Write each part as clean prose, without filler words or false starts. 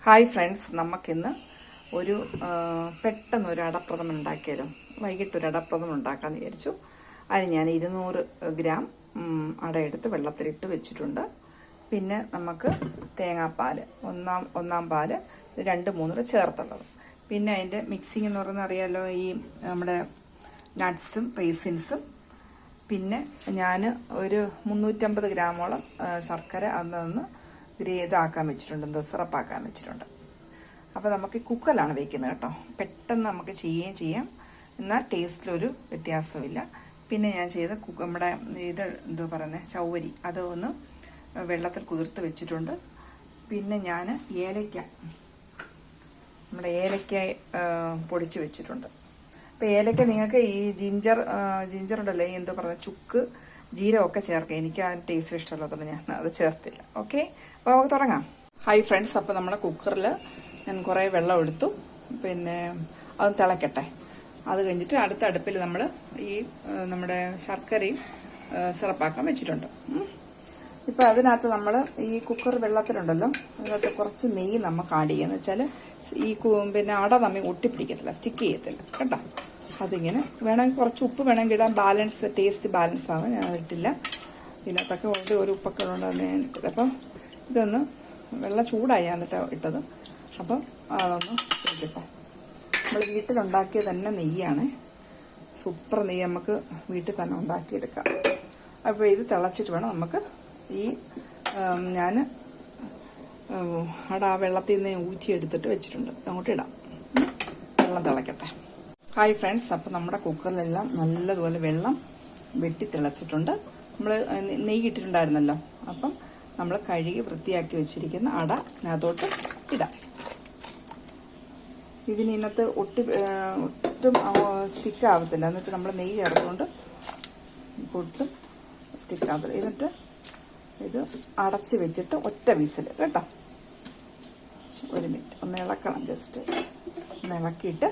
Hi friends, നമുക്കിന്ന് ഒരു പെട്ടെന്നൊരു അടപ്രഥമൻ ഉണ്ടാക്കിയാലോ. വൈകിട്ടൊരു അടപ്രഥമൻ ഉണ്ടാക്കാമെന്ന് വിചാരിച്ചു. അതിന് ഞാൻ 200 ഗ്രാം അടയെടുത്ത് വെള്ളത്തിലിട്ട് വെച്ചിട്ടുണ്ട്. പിന്നെ നമുക്ക് തേങ്ങാപ്പാൽ ഒന്നാം പാല് 2-3 ചേർത്തുള്ളത്. പിന്നെ അതിൻ്റെ മിക്സിംഗ് എന്ന് പറയുന്നത് അറിയാലോ, ഈ നമ്മുടെ നട്ട്സും റേസിൻസും. പിന്നെ ഞാൻ ഒരു 350 ഗ്രാമോളം ശർക്കര അന്ന് ഇതാക്കാൻ വെച്ചിട്ടുണ്ട്, സിറപ്പാക്കാൻ വെച്ചിട്ടുണ്ട്. അപ്പോൾ നമുക്ക് കുക്കറിലാണ് വയ്ക്കുന്നത് കേട്ടോ. പെട്ടെന്ന് നമുക്ക് ചെയ്യുകയും ചെയ്യാം, എന്നാൽ ടേസ്റ്റിലൊരു വ്യത്യാസമില്ല. പിന്നെ ഞാൻ ചെയ്ത നമ്മുടെ ഇത് എന്തോ പറയുന്നത് ചൗവരി, അത് ഒന്ന് വെള്ളത്തിൽ കുതിർത്ത് വെച്ചിട്ടുണ്ട്. പിന്നെ ഞാൻ നമ്മുടെ ഏലക്ക പൊടിച്ച് വെച്ചിട്ടുണ്ട്. അപ്പോൾ ഏലക്ക നിങ്ങൾക്ക് ഈ ജിഞ്ചർ ഉണ്ടല്ലോ, ഈ എന്തോ പറയുന്നത് ചുക്ക്, ജീരകമൊക്കെ ചേർക്കാം. എനിക്ക് ആ ടേസ്റ്റ് ഇഷ്ടമുള്ളതുകൊണ്ട് ഞാൻ അത് ചേർത്തില്ല. ഓക്കെ, അപ്പോൾ നമുക്ക് തുടങ്ങാം. ഹായ് ഫ്രണ്ട്സ്, അപ്പോൾ നമ്മുടെ കുക്കറിൽ ഞാൻ കുറേ വെള്ളം എടുത്തു. പിന്നെ അത് തിളക്കട്ടെ. അത് കഴിഞ്ഞിട്ട് അടുത്ത അടുപ്പിൽ നമ്മൾ ഈ നമ്മുടെ ശർക്കരയും സിറപ്പാക്കാൻ വെച്ചിട്ടുണ്ട്. ഇപ്പോൾ അതിനകത്ത് നമ്മൾ ഈ കുക്കർ വെള്ളത്തിലുണ്ടല്ലോ, അതിനകത്ത് കുറച്ച് നെയ്യ് നമുക്ക് ആഡ് ചെയ്യുക. എന്ന് വെച്ചാൽ ഈ പിന്നെ അട നമ്മി ഒട്ടിപ്പിടിക്കത്തില്ല, സ്റ്റിക്ക് ചെയ്യത്തില്ല കേട്ടോ. അതിങ്ങനെ വേണമെങ്കിൽ കുറച്ച് ഉപ്പ് വേണമെങ്കിൽ ഇടാൻ, ടേസ്റ്റ് ബാലൻസ് ആവാൻ. ഞാൻ ഇട്ടില്ല. ഇതിനകത്തൊക്കെ ഓൾറെഡി ഒരു ഉപ്പൊക്കെ ഉണ്ടെന്ന് ഞാൻ ഇട്ടത്. അപ്പം ഇതൊന്ന് വെള്ളം ചൂടായി എന്നിട്ട് ഇട്ടത്. അപ്പം അതൊന്ന് ഇട്ടിട്ടെ. നമ്മൾ വീട്ടിലുണ്ടാക്കിയ തന്നെ നെയ്യാണ്, സൂപ്പർ നെയ്യ്. നമുക്ക് വീട്ടിൽ തന്നെ ഉണ്ടാക്കിയെടുക്കാം. അപ്പോൾ ഇത് തിളച്ചിട്ട് വേണം നമുക്ക് ഈ ഞാൻ അവിടെ ആ വെള്ളത്തിൽ നിന്ന് ഊറ്റിയെടുത്തിട്ട് വെച്ചിട്ടുണ്ട്, അങ്ങോട്ട് ഇടാം. വെള്ളം തിളക്കട്ടെ. ഹായ് ഫ്രണ്ട്സ്, അപ്പോൾ നമ്മുടെ കുക്കറിലെല്ലാം നല്ലതുപോലെ വെള്ളം വെട്ടി തിളച്ചിട്ടുണ്ട്. നമ്മൾ നെയ്യ് ഇട്ടിട്ടുണ്ടായിരുന്നല്ലോ. അപ്പം നമ്മൾ കഴുകി വൃത്തിയാക്കി വെച്ചിരിക്കുന്ന അട ഇതിനകത്തോട്ട് ഇടാം. ഇതിനകത്ത് ഒട്ടും സ്റ്റിക്ക് ആവത്തില്ല. എന്ന് വെച്ചാൽ നമ്മൾ നെയ്യ് ചേർത്തുകൊണ്ട് ഒട്ടും സ്റ്റിക്ക് ആവത്തില്ല. എന്നിട്ട് ഇത് അടച്ച് വെച്ചിട്ട് ഒറ്റ വിസിൽ കേട്ടോ. 1 മിനിറ്റ് ഒന്ന് ഇളക്കണം, ജസ്റ്റ് ഒന്ന് ഇളക്കിയിട്ട്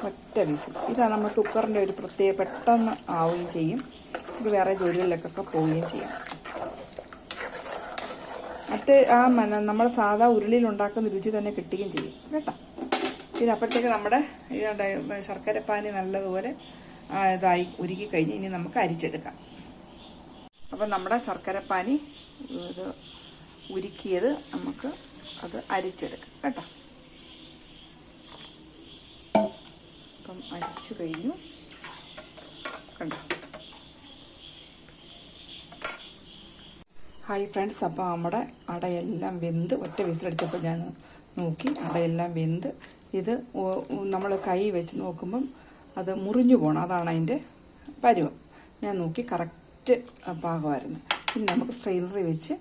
ഒറ്റ വിസിൽ. ഇതാണ് നമ്മൾ കുക്കറിൻ്റെ ഒരു പ്രത്യേക, പെട്ടെന്ന് ആവുകയും ചെയ്യും. ഇത് വേറെ ജോലികളിലേക്കൊക്കെ പോവുകയും ചെയ്യും. മറ്റേ നമ്മൾ സാധാ ഉരുളിയിൽ ഉണ്ടാക്കുന്ന രുചി തന്നെ കിട്ടുകയും ചെയ്യും കേട്ടോ. പിന്നെ അപ്പോഴത്തേക്ക് നമ്മുടെ ശർക്കരപ്പാനി നല്ലതുപോലെ ഇതായി ഉരുക്കി കഴിഞ്ഞ് ഇനി നമുക്ക് അരിച്ചെടുക്കാം. അപ്പം നമ്മുടെ ശർക്കരപ്പാനി ഇത് ഉരുക്കിയത് നമുക്ക് അത് അരിച്ചെടുക്കാം കേട്ടോ. അപ്പം അരിച്ചു കഴിഞ്ഞു കണ്ടോ. ഹായ് ഫ്രണ്ട്സ്, അപ്പോൾ നമ്മുടെ അടയെല്ലാം വെന്ത് ഒറ്റ വിസിലടിച്ചപ്പോൾ ഞാൻ നോക്കി, അടയെല്ലാം വെന്ത്. ഇത് നമ്മൾ കൈ വെച്ച് നോക്കുമ്പം അത് മുറിഞ്ഞു പോകണം, അതാണ് അതിൻ്റെ പരുവം. ഞാൻ നോക്കി കറക്റ്റ് പാകമായിരുന്നു. ഇനി നമുക്ക് സ്ട്രെയിനറി വെച്ച്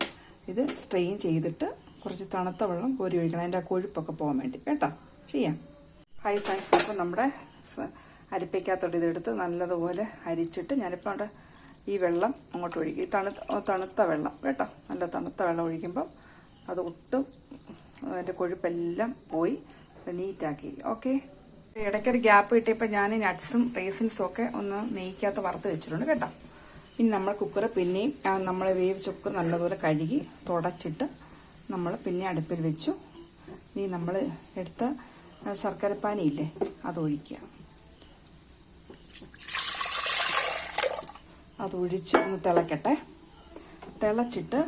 ഇത് സ്ട്രെയിൻ ചെയ്തിട്ട് കുറച്ച് തണുത്ത വെള്ളം കോരി ഒഴിക്കണം, അതിൻ്റെ ആ കൊഴുപ്പൊക്കെ പോകാൻ വേണ്ടി കേട്ടോ. ചെയ്യാം. ഹായ് ഫ്രണ്ട്സ്, അപ്പോൾ നമ്മുടെ അരിപ്പയ്ക്കകത്തോട്ട് ഇതെടുത്ത് നല്ലതുപോലെ അരിച്ചിട്ട് ഞാനിപ്പോൾ അവിടെ ഈ വെള്ളം അങ്ങോട്ട് ഒഴിക്കും. ഈ തണുത്ത വെള്ളം കേട്ടോ. നല്ല തണുത്ത വെള്ളം ഒഴിക്കുമ്പോൾ അത് ഒട്ടും അതിൻ്റെ കൊഴുപ്പെല്ലാം പോയി നീറ്റാക്കി. ഓക്കെ, ഇടയ്ക്കൊരു ഗ്യാപ്പ് കിട്ടിയപ്പോൾ ഞാൻ നട്ട്സും റേസിൻസും ഒക്കെ ഒന്ന് നെയ്ക്കകത്ത് വറുത്ത് വെച്ചിട്ടുണ്ട് കേട്ടോ. ഇനി നമ്മൾ കുക്കറ് പിന്നെയും നമ്മൾ വേവിച്ച കുക്കർ നല്ലതുപോലെ കഴുകി തുടച്ചിട്ട് നമ്മൾ പിന്നെ അടുപ്പിൽ വെച്ചു. ഇനി നമ്മൾ എടുത്ത ശർക്കരപ്പാനി ഇല്ലേ, അതൊഴിക്കുക. അതൊഴിച്ച് ഒന്ന് തിളക്കട്ടെ. തിളച്ചിട്ട്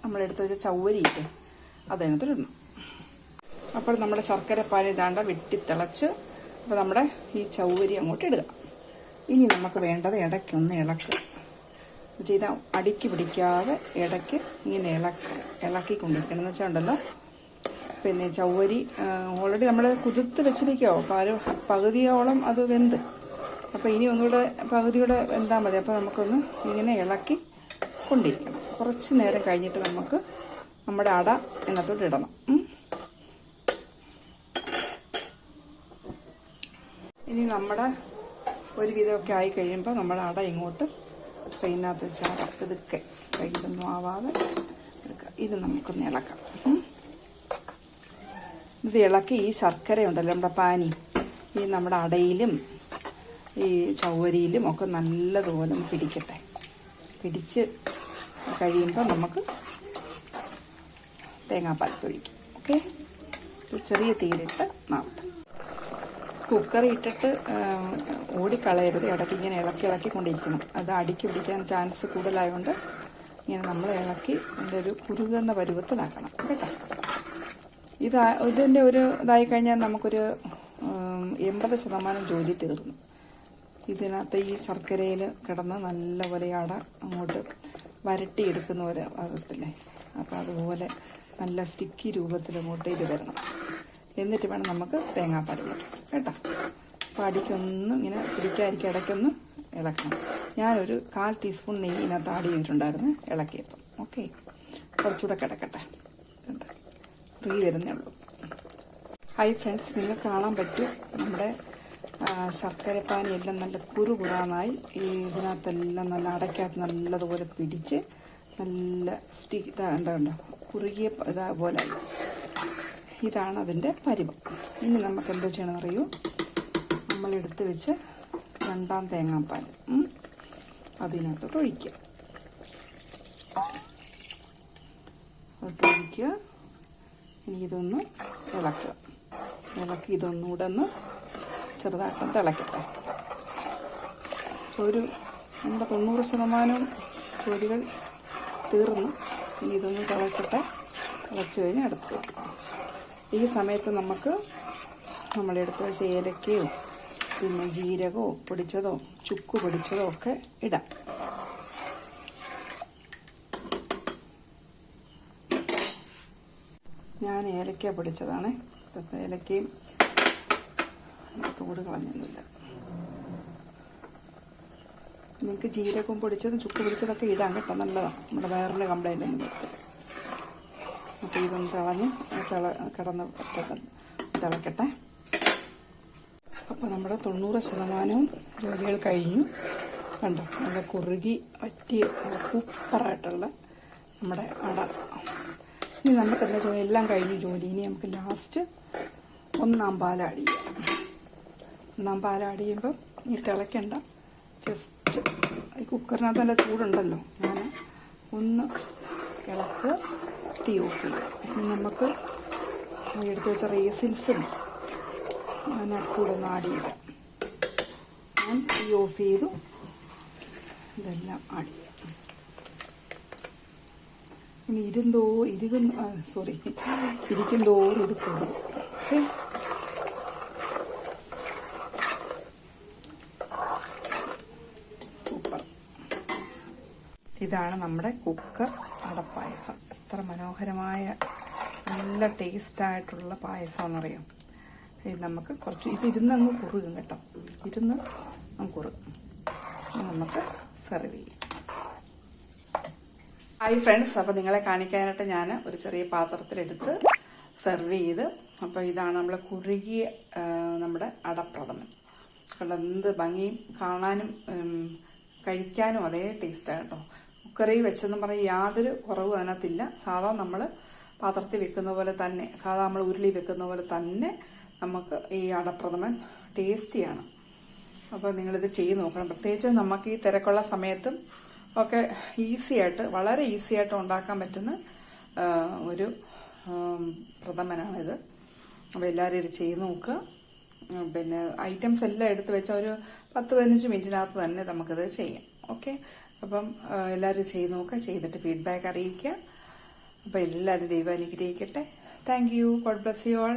നമ്മളെടുത്ത് വെച്ച ചൗവരി ഇല്ലേ, അതിനകത്ത് ഇടണം. അപ്പോൾ നമ്മുടെ ശർക്കരപ്പാനി ഇതാണ്ട് വെട്ടിത്തിളച്ച്. അപ്പോൾ നമ്മുടെ ഈ ചൗവരി അങ്ങോട്ട് ഇടുക. ഇനി നമുക്ക് വേണ്ടത് ഇടയ്ക്കൊന്ന് ഇളക്കുക. ചെയ്താൽ അടിക്ക് പിടിക്കാതെ ഇടയ്ക്ക് ഇങ്ങനെ ഇളക്കിക്കൊണ്ടിരിക്കണം. എന്ന് വെച്ചാൽ ഉണ്ടല്ലോ, പിന്നെ ചൗവരി ഓൾറെഡി നമ്മൾ കുതിർത്ത് വെച്ചിരിക്കുമോ, പകുതിയോളം അത് വെന്ത്. അപ്പോൾ ഇനി ഒന്നുകൂടെ പകുതിയുടെ വെന്താൽ മതി. അപ്പോൾ നമുക്കൊന്ന് ഇങ്ങനെ ഇളക്കി കൊണ്ടിരിക്കണം. കുറച്ച് നേരം കഴിഞ്ഞിട്ട് നമുക്ക് നമ്മുടെ അട ഇതിനകത്തോട്ട് ഇടണം. ഇനി നമ്മുടെ ഒരു വിധമൊക്കെ ആയി കഴിയുമ്പോൾ നമ്മുടെ അട ഇങ്ങോട്ട് ട്രെയിനകത്ത് വെച്ചാൽ ഇതൊക്കെ കയ്യിലൊന്നും ആവാതെ എടുക്കുക. ഇത് നമുക്കൊന്ന് ഇളക്കാം. ഇത് ഇളക്കി ഈ ശർക്കര ഉണ്ടല്ലോ, നമ്മുടെ പാനി, ഈ നമ്മുടെ അടയിലും ഈ ചൗവരിയിലും ഒക്കെ നല്ലതുപോലെ പിടിക്കട്ടെ. പിടിച്ച് കഴിയുമ്പോൾ നമുക്ക് തേങ്ങാപ്പാൽ ഒഴിക്കും. ഓക്കെ. ചെറിയ തീയിലിട്ട് മാവട്ടെ. കുക്കർ ഇട്ടിട്ട് ഓടിക്കളയരുത്. ഇടയ്ക്ക് ഇങ്ങനെ ഇളക്കിക്കൊണ്ടിരിക്കണം. അത് അടിക്ക് പിടിക്കാൻ ചാൻസ് കൂടുതലായതുകൊണ്ട് ഇങ്ങനെ നമ്മൾ ഇളക്കി അതിൻ്റെ ഒരു കുറുകുന്ന പരുവത്തിലാക്കണം കേട്ടോ. ഇതിൻ്റെ ഒരു ഇതായി കഴിഞ്ഞാൽ നമുക്കൊരു 80% ജോലി തീർന്നു. ഇതിനകത്ത് ഈ ശർക്കരയിൽ കിടന്ന് നല്ലപോലെ അട അങ്ങോട്ട് വരട്ടിയെടുക്കുന്ന പോലെ ആകത്തില്ലേ. അപ്പോൾ അതുപോലെ നല്ല സ്റ്റിക്കി രൂപത്തിൽ അങ്ങോട്ട് ഇത് വരണം. എന്നിട്ട് വേണം നമുക്ക് തേങ്ങാപ്പാൽ വെക്കാം കേട്ടോ. അപ്പോൾ അടിക്കൊന്നും ഇങ്ങനെ പിടിക്കാതിരിക്കും, ഇടയ്ക്കൊന്ന് ഇളക്കണം. ഞാനൊരു 1/4 ടീസ്പൂൺ നെയ്യ് ഇതിനകത്ത് ആഡ് ചെയ്തിട്ടുണ്ടായിരുന്നു ഇളക്കിയപ്പം. ഓക്കെ, കുറച്ചുകൂടെ കിടക്കട്ടെ. ഫ്രീ വരുന്നേ ഉള്ളൂ. ഹായ് ഫ്രണ്ട്സ്, നിങ്ങൾക്ക് കാണാൻ പറ്റും നമ്മുടെ ശർക്കരപ്പാനി എല്ലാം നല്ല കുറുകുറാന്നായി. ഇതിനകത്തെല്ലാം നല്ല അടയ്ക്കകത്ത് നല്ലതുപോലെ പിടിച്ച് നല്ല ഇതാണ്ടോ കുറുകിയ ഇതേപോലെ. ഇതാണ് അതിൻ്റെ പരുവം. ഇനി നമുക്ക് എന്തോ ചെയ്യണമെന്നറിയൂ, നമ്മളെടുത്ത് വെച്ച് 2ാം തേങ്ങാപ്പാൽ അതിനകത്തോട്ട് ഒഴിക്കുക. ഇനി ഇതൊന്ന് ഇളക്കുക. ഇളക്കി ഇതൊന്നുകൂടെ ഒന്ന് ചെറുതായിട്ട് തിളക്കട്ടെ. നമ്മുടെ 90% ജോലികൾ തീർന്നു. ഇനി ഇതൊന്ന് തിളക്കട്ടെ. തിളച്ച് കഴിഞ്ഞ് എടുത്ത് വെക്കും. ഈ സമയത്ത് നമുക്ക് നമ്മളെടുത്ത് വെച്ച ഏലക്കയോ പിന്നെ ജീരകമോ പൊടിച്ചതോ ചുക്ക് പൊടിച്ചതോ ഒക്കെ ഇടാം. ഞാൻ ഏലക്ക പൊടിച്ചതാണ്. ഏലക്കയും തോട് കളഞ്ഞൊന്നുമില്ല. നിങ്ങൾക്ക് ജീരകവും പൊടിച്ചതും ചുക്ക് പൊടിച്ചതൊക്കെ ഇടാം കേട്ടോ, നല്ലതാണ്. നമ്മുടെ വയറിന് കംപ്ലൈൻ്റ് ഒന്നും വരത്തില്ല. അപ്പോൾ ഇതൊന്ന് കിടന്ന് തിളക്കട്ടെ. അപ്പോൾ നമ്മുടെ 90% ജോലികൾ കഴിഞ്ഞു. കണ്ടോ, നല്ല കുറുകി വറ്റി സൂപ്പറായിട്ടുള്ള നമ്മുടെ അട. ഇനി നമുക്ക് എന്താ വെച്ചാൽ എല്ലാം കഴിഞ്ഞു ജോലി. ഇനി നമുക്ക് ലാസ്റ്റ് 1ാം പാൽ ആഡ് ചെയ്യാം. 1ാം പാൽ ആഡ് ചെയ്യുമ്പം ഈ തിളയ്ക്കണ്ട, ജസ്റ്റ് ഈ കുക്കറിനകത്ത് നല്ല ചൂടുണ്ടല്ലോ, ഞാൻ ഒന്ന് ഇളക്ക് തീ ഓഫ് ചെയ്യും. ഇനി നമുക്ക് എടുത്ത് വെച്ച റേസിൻസും നട്ട്സും കൂടെ ഒന്ന് ആഡ് ചെയ്യാം. ഞാൻ തീ ഓഫ് ചെയ്തു. ഇതെല്ലാം ആഡ് ചെയ്യാം. ഇനി ഇരിക്കുന്തോറും ഇത് കൂടും. Okay, super. ഇതാണ് നമ്മുടെ കുക്കർ അടപ്പായസം. എത്ര മനോഹരമായ നല്ല ടേസ്റ്റായിട്ടുള്ള പായസമെന്നറിയാം. ഇത് നമുക്ക് കുറച്ച് ഇരുന്നങ്ങ് കുറുകും കേട്ടോ. ഇരുന്ന് അങ്ങ് കുറുകും. നമുക്ക് സെർവ് ചെയ്യാം. ഹായ് ഫ്രണ്ട്സ്, അപ്പോൾ നിങ്ങളെ കാണിക്കാനായിട്ട് ഞാൻ ഒരു ചെറിയ പാത്രത്തിലെടുത്ത് സെർവ് ചെയ്ത്. അപ്പോൾ ഇതാണ് നമ്മൾ കുറുകിയ നമ്മുടെ അടപ്രഥമൻ. കണ്ട എന്ത് ഭംഗിയും, കാണാനും കഴിക്കാനും അതേ ടേസ്റ്റാണ് കേട്ടോ. കുക്കറിൽ വെച്ചെന്ന് പറഞ്ഞാൽ യാതൊരു കുറവും അതിനകത്തില്ല. സാധാ നമ്മൾ പാത്രത്തിൽ വെക്കുന്ന പോലെ തന്നെ, സാധാ നമ്മൾ ഉരുളി വെക്കുന്ന പോലെ തന്നെ നമുക്ക് ഈ അടപ്രഥമൻ ടേസ്റ്റിയാണ്. അപ്പോൾ നിങ്ങളിത് ചെയ്ത് നോക്കണം. പ്രത്യേകിച്ച് നമുക്ക് ഈ തിരക്കുള്ള സമയത്തും ഒക്കെ വളരെ ഈസി ആയിട്ട് ഉണ്ടാക്കാൻ പറ്റുന്ന ഒരു പ്രഥമനാണിത്. അപ്പോൾ എല്ലാവരും ഇത് ചെയ്ത് നോക്കുക. പിന്നെ ഐറ്റംസ് എല്ലാം എടുത്ത് വെച്ചാൽ ഒരു 10-15 മിനിറ്റിനകത്ത് തന്നെ നമുക്കിത് ചെയ്യാം. ഓക്കെ, അപ്പം എല്ലാവരും ചെയ്ത് നോക്കുക. ചെയ്തിട്ട് ഫീഡ്ബാക്ക് അറിയിക്കുക. അപ്പോൾ എല്ലാവരും ദൈവം അനുഗ്രഹിക്കട്ടെ. Thank you. God bless you all.